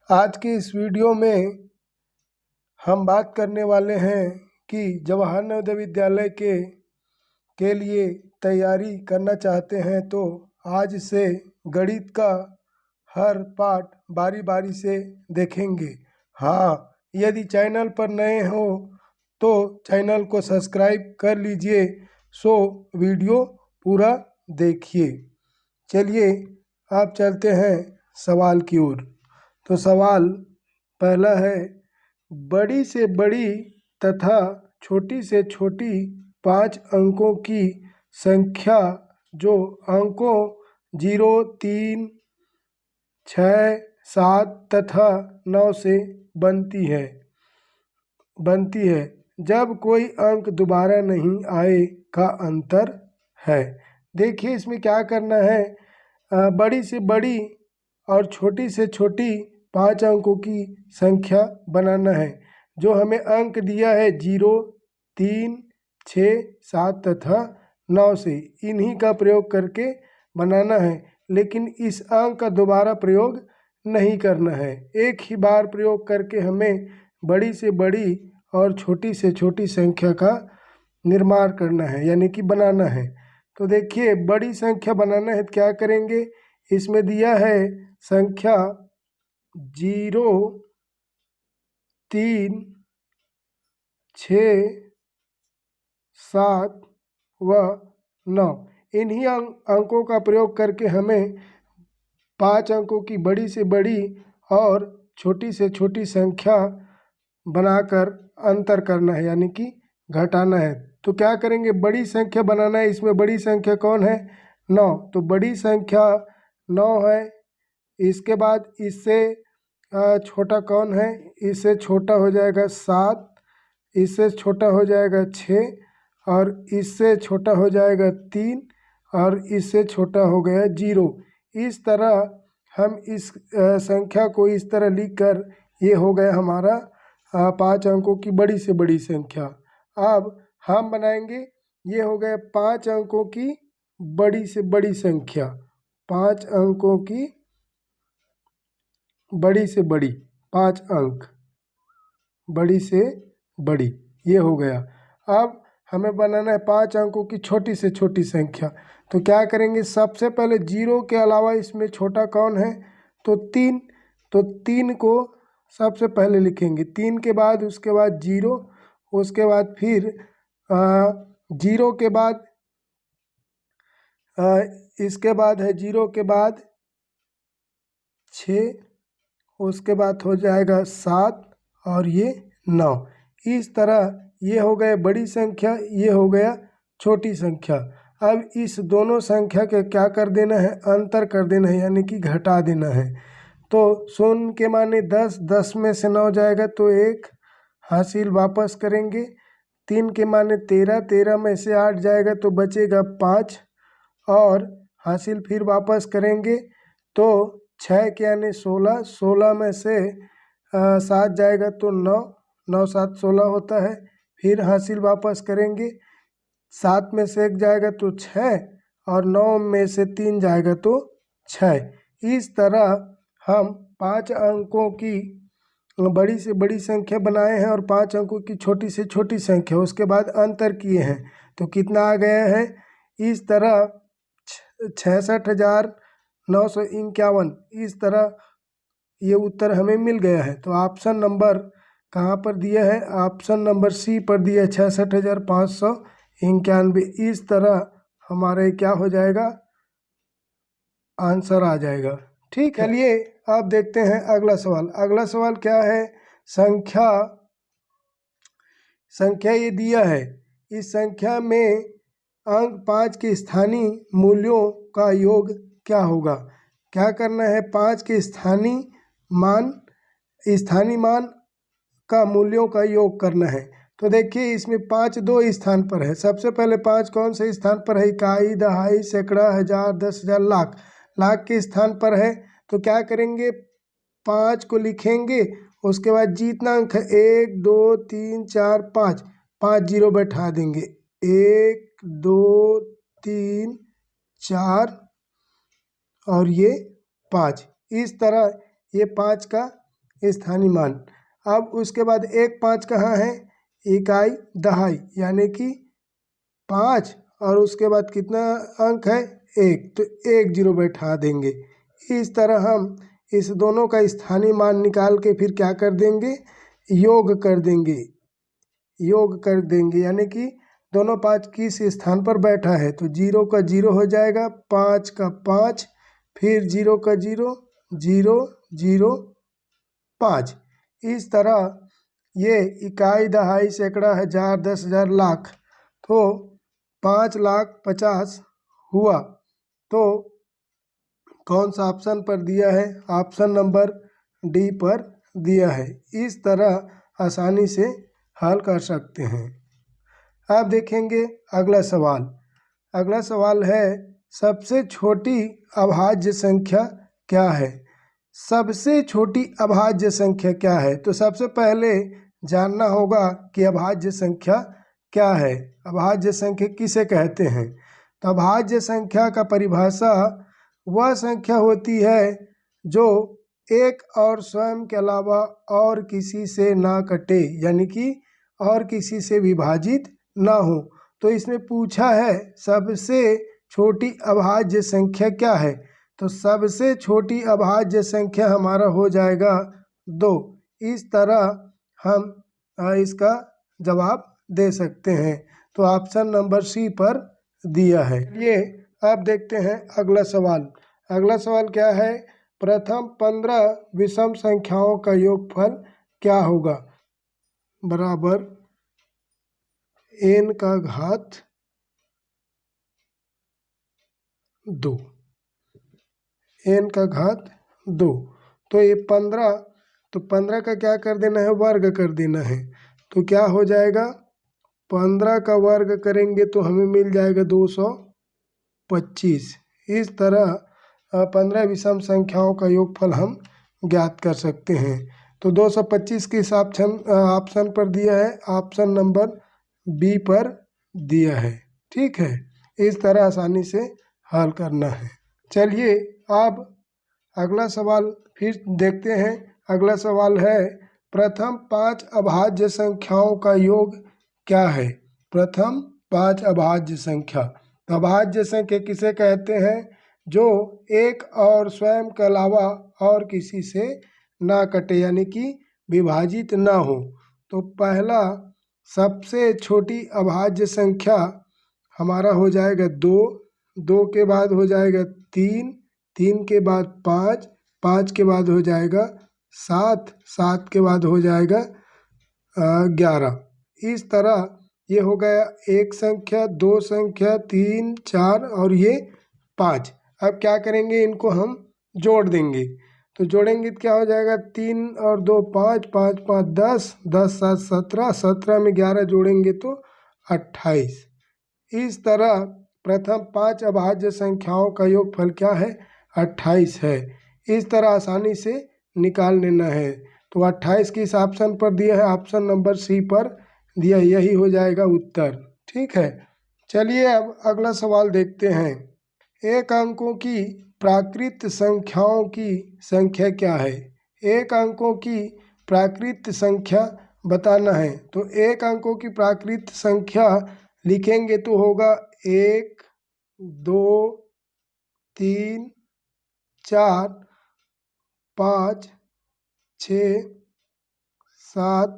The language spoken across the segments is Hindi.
आज की इस वीडियो में हम बात करने वाले हैं कि जवाहर नवोदय विद्यालय के लिए तैयारी करना चाहते हैं तो आज से गणित का हर पाठ बारी बारी से देखेंगे। हाँ, यदि चैनल पर नए हो तो चैनल को सब्सक्राइब कर लीजिए। सो वीडियो पूरा देखिए। चलिए आप चलते हैं सवाल की ओर। तो सवाल पहला है, बड़ी से बड़ी तथा छोटी से छोटी 5 अंकों की संख्या जो अंकों 0, 3, 6, 7 तथा 9 से बनती है जब कोई अंक दोबारा नहीं आए का अंतर है। देखिए इसमें क्या करना है, बड़ी से बड़ी और छोटी से छोटी 5 अंकों की संख्या बनाना है। जो हमें अंक दिया है 0, 3, 6, 7 तथा 9 से, इन्हीं का प्रयोग करके बनाना है। लेकिन इस अंक का दोबारा प्रयोग नहीं करना है। एक ही बार प्रयोग करके हमें बड़ी से बड़ी और छोटी से छोटी संख्या का निर्माण करना है, यानी कि बनाना है। तो देखिए बड़ी संख्या बनाना है तो क्या करेंगे, इसमें दिया है संख्या 0, 3, 6, 7 व 9, इन्हीं अंकों का प्रयोग करके हमें 5 अंकों की बड़ी से बड़ी और छोटी से छोटी संख्या बनाकर अंतर करना है, यानी कि घटाना है। तो क्या करेंगे, बड़ी संख्या बनाना है। इसमें बड़ी संख्या कौन है, 9, तो बड़ी संख्या 9 है। इसके बाद इससे छोटा कौन है, इससे छोटा हो जाएगा 7, इससे छोटा हो जाएगा 6 और इससे छोटा हो जाएगा 3 और इससे छोटा हो गया 0। इस तरह हम इस संख्या को इस तरह लिखकर, ये हो गया हमारा 5 अंकों की बड़ी से बड़ी संख्या। अब हम बनाएंगे, ये हो गया 5 अंकों की बड़ी से बड़ी संख्या, 5 अंकों की बड़ी से बड़ी, 5 अंक बड़ी से बड़ी, ये हो गया। अब हमें बनाना है 5 अंकों की छोटी से छोटी संख्या। तो क्या करेंगे, सबसे पहले 0 के अलावा इसमें छोटा कौन है, तो 3, तो 3 को सबसे पहले लिखेंगे। 3 के बाद उसके बाद 0, उसके बाद फिर 0 के बाद इसके बाद है 0 के बाद 6, उसके बाद हो जाएगा 7 और ये 9। इस तरह ये हो गए बड़ी संख्या, ये हो गया छोटी संख्या। अब इस दोनों संख्या के क्या कर देना है, अंतर कर देना है, यानी कि घटा देना है। तो 0 के माने 10, 10 में से 9 जाएगा तो 1 हासिल वापस करेंगे। 3 के माने 13, 13 में से 8 जाएगा तो बचेगा 5 और हासिल फिर वापस करेंगे। तो 6 के यानी 16, 16 में से 7 जाएगा तो 9, 9 7 16 होता है। फिर हासिल वापस करेंगे, 7 में से 1 जाएगा तो 6 और 9 में से 3 जाएगा तो 6। इस तरह हम 5 अंकों की बड़ी से बड़ी संख्या बनाए हैं और 5 अंकों की छोटी से छोटी संख्या, उसके बाद अंतर किए हैं। तो कितना आ गया है, इस तरह 66,951, इस तरह ये उत्तर हमें मिल गया है। तो ऑप्शन नंबर कहाँ पर दिया है, ऑप्शन नंबर सी पर दिया है, 66,591। इस तरह हमारे क्या हो जाएगा, आंसर आ जाएगा। ठीक है, चलिए आप देखते हैं अगला सवाल। अगला सवाल क्या है, संख्या ये दिया है, इस संख्या में अंक 5 के स्थानीय मूल्यों का योग क्या होगा। क्या करना है, 5 के स्थानीय मान का मूल्यों का योग करना है। तो देखिए इसमें 5 दो स्थान पर है। सबसे पहले 5 कौन से स्थान पर है, इकाई, दहाई, सैकड़ा, हजार, 10,000, लाख, लाख के स्थान पर है। तो क्या करेंगे, 5 को लिखेंगे, उसके बाद जितना अंक है 1 2 3 4 5, 5 जीरो बैठा देंगे, 1 2 3 4 और ये 5। इस तरह ये 5 का स्थानीय मान। अब उसके बाद 1 5 कहाँ है, इकाई दहाई, यानी कि 5 और उसके बाद कितना अंक है 1, तो 1 जीरो बैठा देंगे। इस तरह हम इस दोनों का स्थानीय मान निकाल के फिर क्या कर देंगे, योग कर देंगे। योग कर देंगे यानी कि दोनों 5 किस स्थान पर बैठा है, तो 0 का 0 हो जाएगा, 5 का 5, फिर 0 का 0, 0 0 5। इस तरह ये इकाई दहाई सैकड़ा हजार 10,000 लाख, तो 5,50,000 हुआ। तो कौन सा ऑप्शन पर दिया है, ऑप्शन नंबर डी पर दिया है। इस तरह आसानी से हल कर सकते हैं। अब देखेंगे अगला सवाल। अगला सवाल है सबसे छोटी अभाज्य संख्या क्या है। सबसे छोटी अभाज्य संख्या क्या है, तो सबसे पहले जानना होगा कि अभाज्य संख्या क्या है, अभाज्य संख्या किसे कहते हैं। तो अभाज्य संख्या का परिभाषा वह संख्या होती है जो एक और स्वयं के अलावा और किसी से ना कटे, यानी कि और किसी से विभाजित ना हो। तो इसने पूछा है सबसे छोटी अभाज्य संख्या क्या है, तो सबसे छोटी अभाज्य संख्या हमारा हो जाएगा 2। इस तरह हम इसका जवाब दे सकते हैं। तो ऑप्शन नंबर सी पर दिया है। ये अब देखते हैं अगला सवाल। अगला सवाल क्या है, प्रथम 15 विषम संख्याओं का योगफल क्या होगा, बराबर n का घात 2, n का घात 2। तो ये 15, तो 15 का क्या कर देना है, वर्ग कर देना है। तो क्या हो जाएगा, 15 का वर्ग करेंगे तो हमें मिल जाएगा 225। इस तरह 15 विषम संख्याओं का योगफल हम ज्ञात कर सकते हैं। तो 225 किस ऑप्शन पर दिया है, ऑप्शन नंबर बी पर दिया है। ठीक है, इस तरह आसानी से हल करना है। चलिए अब अगला सवाल फिर देखते हैं। अगला सवाल है प्रथम 5 अभाज्य संख्याओं का योग क्या है। प्रथम 5 अभाज्य संख्या, अभाज्य संख्या किसे कहते हैं, जो एक और स्वयं के अलावा और किसी से ना कटे, यानी कि विभाजित ना हो। तो पहला सबसे छोटी अभाज्य संख्या हमारा हो जाएगा 2, 2 के बाद हो जाएगा 3, 3 के बाद 5, 5 के बाद हो जाएगा 7, 7 के बाद हो जाएगा 11। इस तरह ये हो गया एक संख्या, 2 संख्या, 3 4 और ये 5। अब क्या करेंगे, इनको हम जोड़ देंगे। तो जोड़ेंगे तो क्या हो जाएगा, 3 और 2 5, 5 5 10, 10 7 17, 17 में 11 जोड़ेंगे तो 28। इस तरह प्रथम 5 अभाज्य संख्याओं का योगफल क्या है, 28 है। इस तरह आसानी से निकाल लेना है। तो 28 किस ऑप्शन पर दिया है, ऑप्शन नंबर सी पर दिया, यही हो जाएगा उत्तर। ठीक है, चलिए अब अगला सवाल देखते हैं। एक अंकों की प्राकृत संख्याओं की संख्या क्या है। एक अंकों की प्राकृत संख्या बताना है। तो एक अंकों की प्राकृत संख्या लिखेंगे तो होगा 1 2 3 4 5 6 7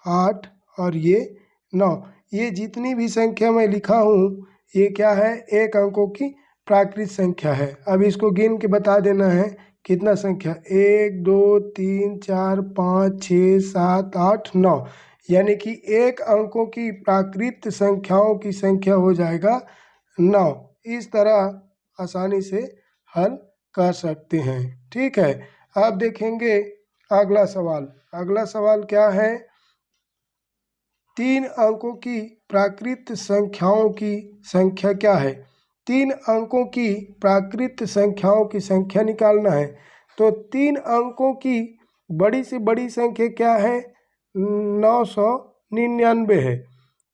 8 और ये 9। ये जितनी भी संख्या मैं लिखा हूँ ये क्या है, एक अंकों की प्राकृत संख्या है। अब इसको गिन के बता देना है कितना संख्या, 1 2 3 4 5 6 7 8 9, यानी कि एक अंकों की प्राकृत संख्याओं की संख्या हो जाएगा 9। इस तरह आसानी से हल कर सकते हैं। ठीक है, अब देखेंगे अगला सवाल। अगला सवाल क्या है, 3 अंकों की प्राकृत संख्याओं की संख्या क्या है। 3 अंकों की प्राकृत संख्याओं की संख्या निकालना है। तो 3 अंकों की बड़ी से बड़ी संख्या क्या है, 999 है।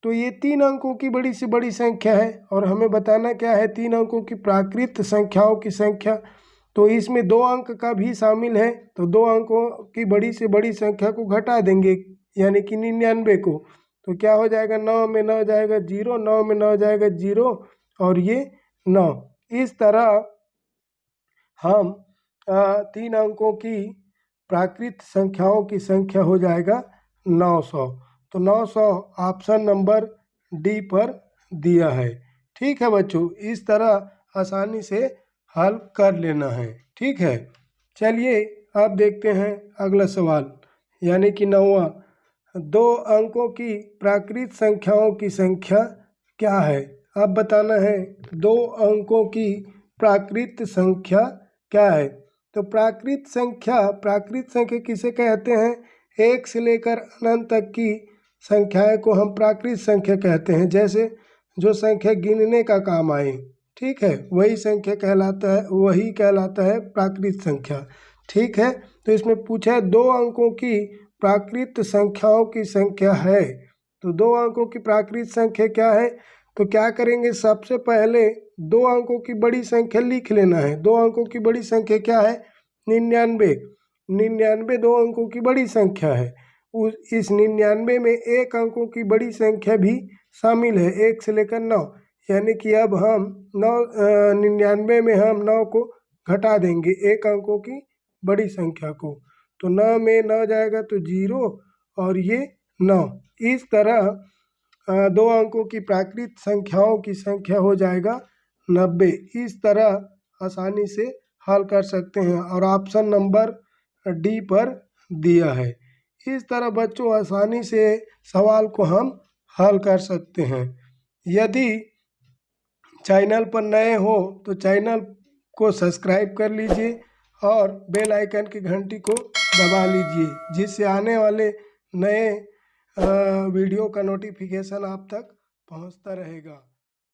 तो ये 3 अंकों की बड़ी से बड़ी संख्या है और हमें बताना क्या है, 3 अंकों की प्राकृत संख्याओं की संख्या। तो इसमें 2 अंक का भी शामिल है, तो 2 अंकों की बड़ी से बड़ी संख्या को घटा देंगे, यानी कि 99 को। तो क्या हो जाएगा, 9 में 9 जाएगा 0, 9 में 9 जाएगा 0 और ये 9। इस तरह हम 3 अंकों की प्राकृत संख्याओं की संख्या हो जाएगा 900। तो 900 ऑप्शन नंबर डी पर दिया है। ठीक है बच्चों, इस तरह आसानी से हल कर लेना है। ठीक है, चलिए अब देखते हैं अगला सवाल, यानी कि 9वां। 2 अंकों की प्राकृत संख्याओं की संख्या क्या है? अब बताना है 2 अंकों की प्राकृत संख्या क्या है। तो प्राकृत संख्या किसे कहते हैं? 1 से लेकर अनंत तक की संख्याएं को हम प्राकृत संख्या कहते हैं। जैसे जो संख्या गिनने का काम आए, ठीक है, वही संख्या कहलाता है प्राकृत संख्या। ठीक है, तो इसमें पूछा है 2 अंकों की प्राकृत संख्याओं की संख्या है। तो 2 अंकों की प्राकृत संख्या क्या है? तो क्या करेंगे, सबसे पहले 2 अंकों की बड़ी संख्या लिख लेना है। 2 अंकों की बड़ी संख्या क्या है? 99। 99 2 अंकों की बड़ी संख्या है। इस 99 में 1 अंकों की बड़ी संख्या भी शामिल है, 1 से लेकर 9, यानी कि अब हम 99 में हम 9 को घटा देंगे 1 अंकों की बड़ी संख्या को। तो 9 में 9 जाएगा तो 0 और ये 9। इस तरह 2 अंकों की प्राकृत संख्याओं की संख्या हो जाएगा 90। इस तरह आसानी से हल कर सकते हैं और ऑप्शन नंबर डी पर दिया है। इस तरह बच्चों आसानी से सवाल को हम हल कर सकते हैं। यदि चैनल पर नए हो तो चैनल को सब्सक्राइब कर लीजिए और बेल आइकन की घंटी को दबा लीजिए, जिससे आने वाले नए वीडियो का नोटिफिकेशन आप तक पहुंचता रहेगा।